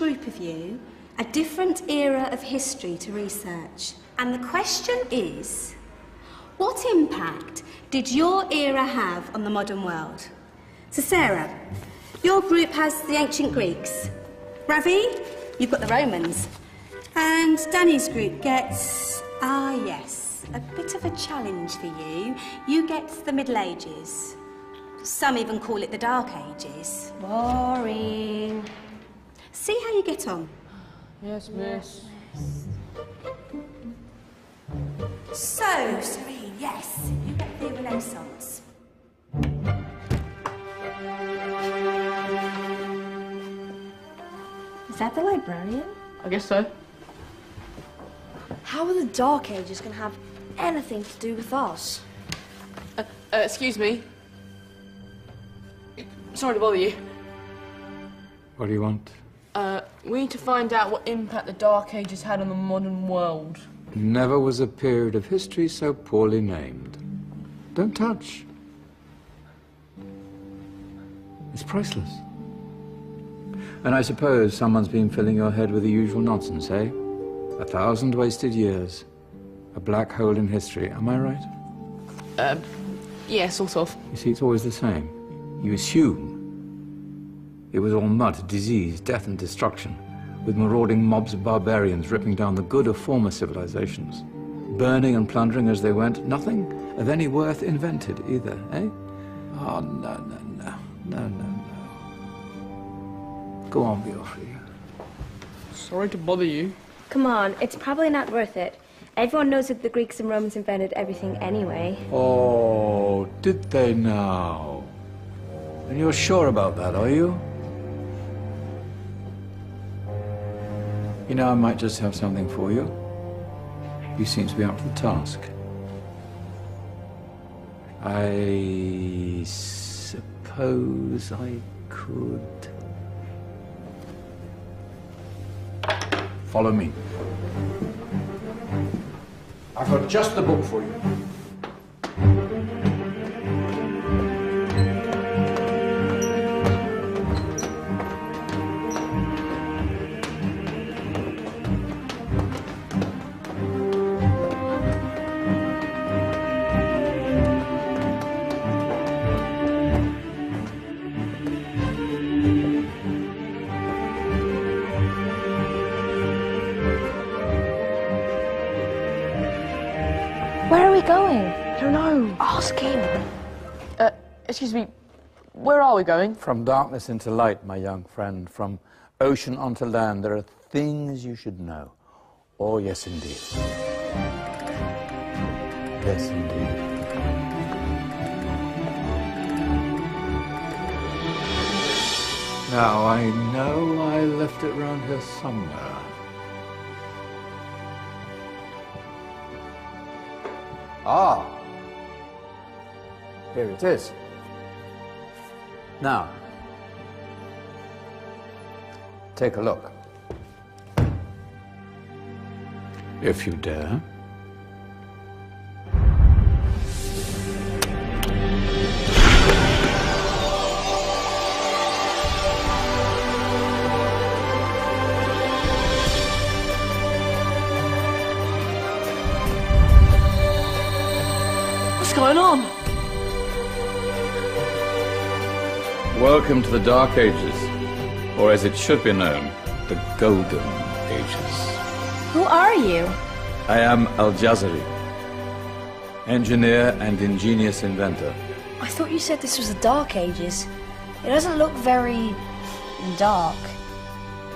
group of you a different era of history to research. And the question is, what impact did your era have on the modern world? So Sarah, your group has the ancient Greeks. Ravi, you've got the Romans. And Danny's group gets, yes, a bit of a challenge for you. You get the Middle Ages. Some even call it the Dark Ages. Boring. See how you get on. Yes, miss. So, Serene, yes, you get the Renaissance. Is that the librarian? I guess so. How are the Dark Ages going to have anything to do with us? Excuse me. Sorry to bother you. What do you want? We need to find out what impact the Dark Ages had on the modern world. Never was a period of history so poorly named. Don't touch. It's priceless. And I suppose someone's been filling your head with the usual nonsense, eh? 1,000 wasted years. A black hole in history, am I right? Yeah, sort of. You see, it's always the same. You assume it was all mud, disease, death and destruction, with marauding mobs of barbarians ripping down the good of former civilizations, burning and plundering as they went, nothing of any worth invented either, eh? Oh, no. Go on, Beofrey. Sorry to bother you. Come on, it's probably not worth it. Everyone knows that the Greeks and Romans invented everything anyway. Oh, did they now? And you're sure about that, are you? You know, I might just have something for you. You seem to be up to the task. I suppose I could... Follow me. I've got just the book for you. Where are we going? I don't know. Ask him. Excuse me. Where are we going? From darkness into light, my young friend. From ocean onto land, there are things you should know. Oh, yes, indeed. Yes, indeed. Now, I know I left it round here somewhere. Ah, here it is. Now, take a look. If you dare. What's going on? Welcome to the Dark Ages, or as it should be known, the Golden Ages. Who are you? I am Al-Jazari, engineer and ingenious inventor. I thought you said this was the Dark Ages. It doesn't look very... dark.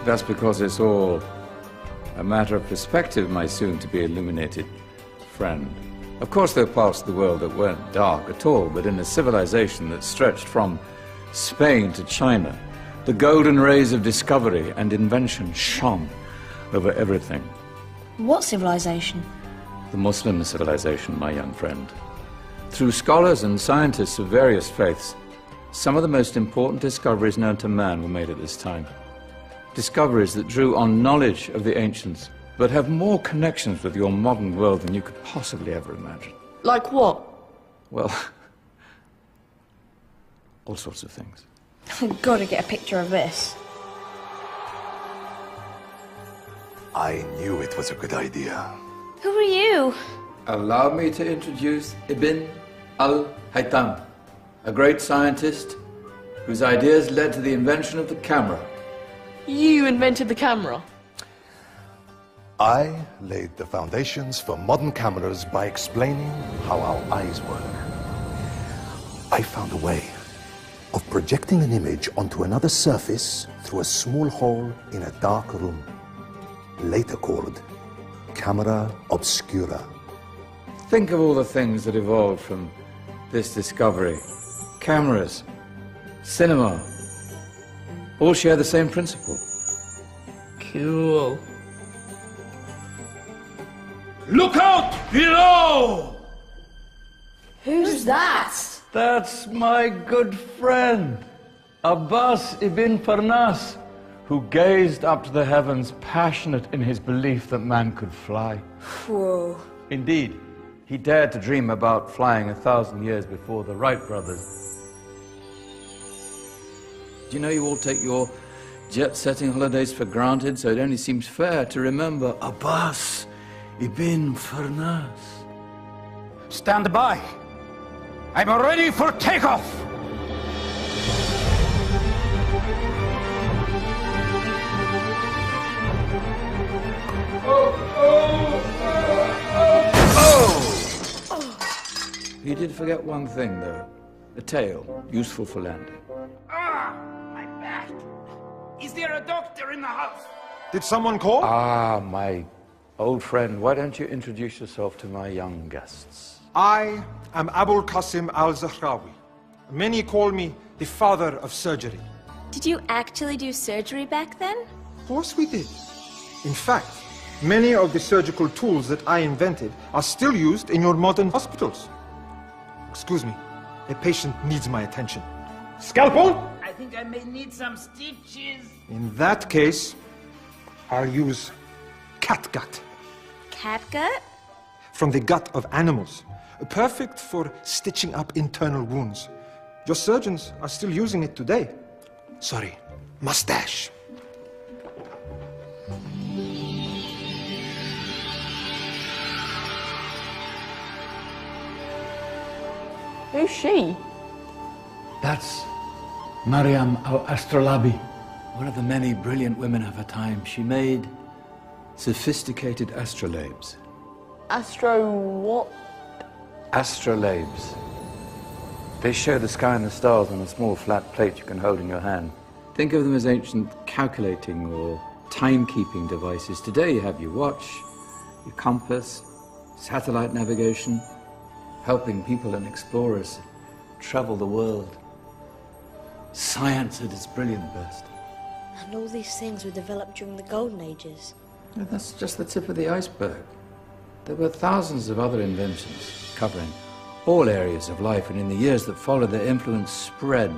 That's because it's all a matter of perspective, my soon-to-be illuminated friend. Of course, there are parts of the world that weren't dark at all, but in a civilization that stretched from Spain to China, the golden rays of discovery and invention shone over everything. What civilization? The Muslim civilization, my young friend. Through scholars and scientists of various faiths, some of the most important discoveries known to man were made at this time. Discoveries that drew on knowledge of the ancients, but have more connections with your modern world than you could possibly ever imagine. Like what? Well, all sorts of things. I've got to get a picture of this. I knew it was a good idea. Who are you? Allow me to introduce Ibn al-Haytham, a great scientist whose ideas led to the invention of the camera. You invented the camera? I laid the foundations for modern cameras by explaining how our eyes work. I found a way of projecting an image onto another surface through a small hole in a dark room, later called camera obscura. Think of all the things that evolved from this discovery. Cameras, cinema, all share the same principle. Cool. Look out below! Who's that? That's my good friend, Abbas ibn Farnas, who gazed up to the heavens, passionate in his belief that man could fly. Whoa. Indeed, he dared to dream about flying 1,000 years before the Wright brothers. Do you know you all take your jet-setting holidays for granted, so it only seems fair to remember Abbas ibn Farnas? Stand by. I'm ready for takeoff. You did forget one thing, though. A tail, useful for landing. My back. Is there a doctor in the house? Did someone call? Ah, my old friend, why don't you introduce yourself to my young guests? I am Abul Qasim al-Zahrawi. Many call me the father of surgery. Did you actually do surgery back then? Of course we did. In fact, many of the surgical tools that I invented are still used in your modern hospitals. Excuse me, a patient needs my attention. Scalpel? I think I may need some stitches. In that case, I'll use catgut. Catgut? From the gut of animals. Perfect for stitching up internal wounds. Your surgeons are still using it today. Sorry, mustache. Who's she? That's Maryam al-Astrolabi, one of the many brilliant women of her time. She made sophisticated astrolabes. Astro what? Astrolabes. They show the sky and the stars on a small flat plate you can hold in your hand. Think of them as ancient calculating or timekeeping devices. Today you have your watch, your compass, satellite navigation, helping people and explorers travel the world. Science at its brilliant best. And all these things were developed during the Golden Ages. And that's just the tip of the iceberg. There were thousands of other inventions covering all areas of life, and in the years that followed, their influence spread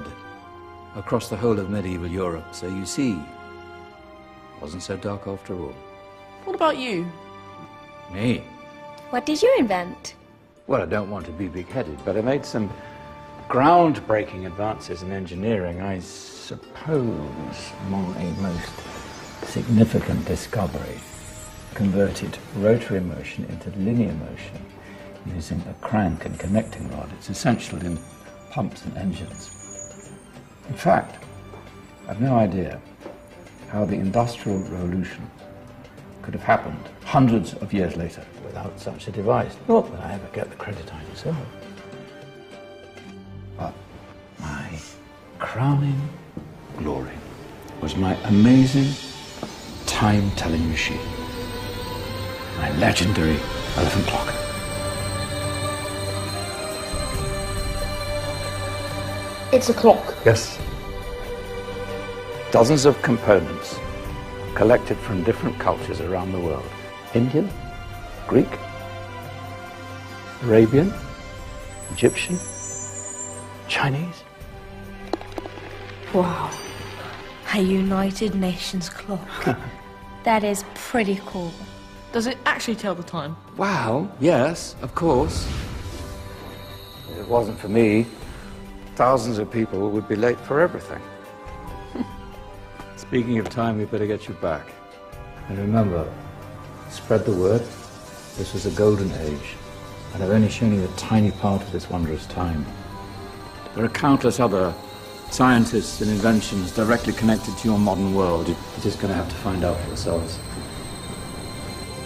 across the whole of medieval Europe. So you see, it wasn't so dark after all. What about you? Me? What did you invent? Well, I don't want to be big-headed, but I made some groundbreaking advances in engineering. I suppose my most significant discovery converted rotary motion into linear motion using a crank and connecting rod. It's essential in pumps and engines. In fact, I've no idea how the Industrial Revolution could have happened hundreds of years later without such a device. Not that I ever get the credit I deserve. But my crowning glory was my amazing time-telling machine. My legendary elephant clock. It's a clock. Yes. Dozens of components collected from different cultures around the world. Indian, Greek, Arabian, Egyptian, Chinese. Wow. A United Nations clock. That is pretty cool. Does it actually tell the time? Well, yes, of course. If it wasn't for me, thousands of people would be late for everything. Speaking of time, we better get you back. And remember, Spread the word. This was a golden age, and I've only shown you a tiny part of this wondrous time. There are countless other scientists and inventions directly connected to your modern world. You're just going to have to find out for yourselves.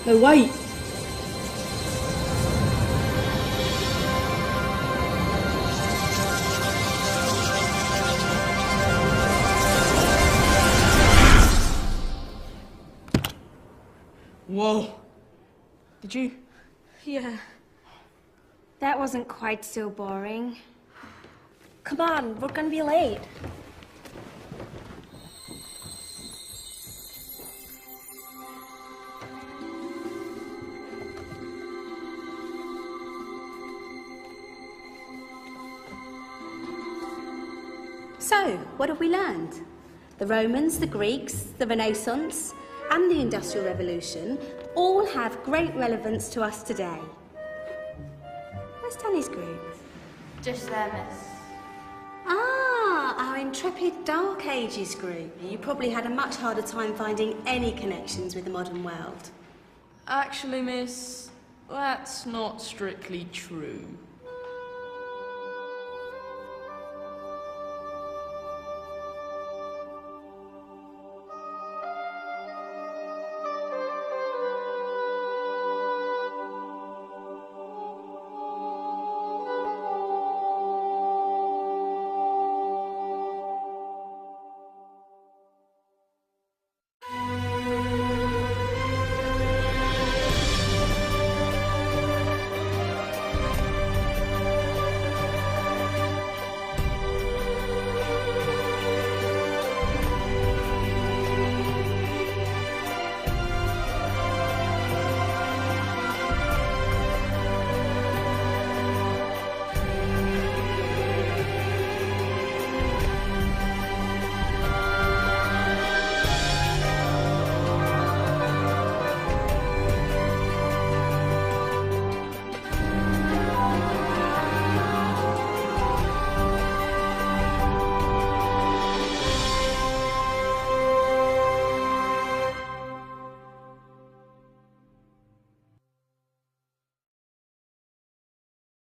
No, wait! Whoa. Did you? Yeah. That wasn't quite so boring. Come on, we're gonna be late. So, what have we learned? The Romans, the Greeks, the Renaissance, and the Industrial Revolution all have great relevance to us today. Where's Danny's group? Just there, miss. Ah, our intrepid Dark Ages group. You probably had a much harder time finding any connections with the modern world. Actually, miss, that's not strictly true.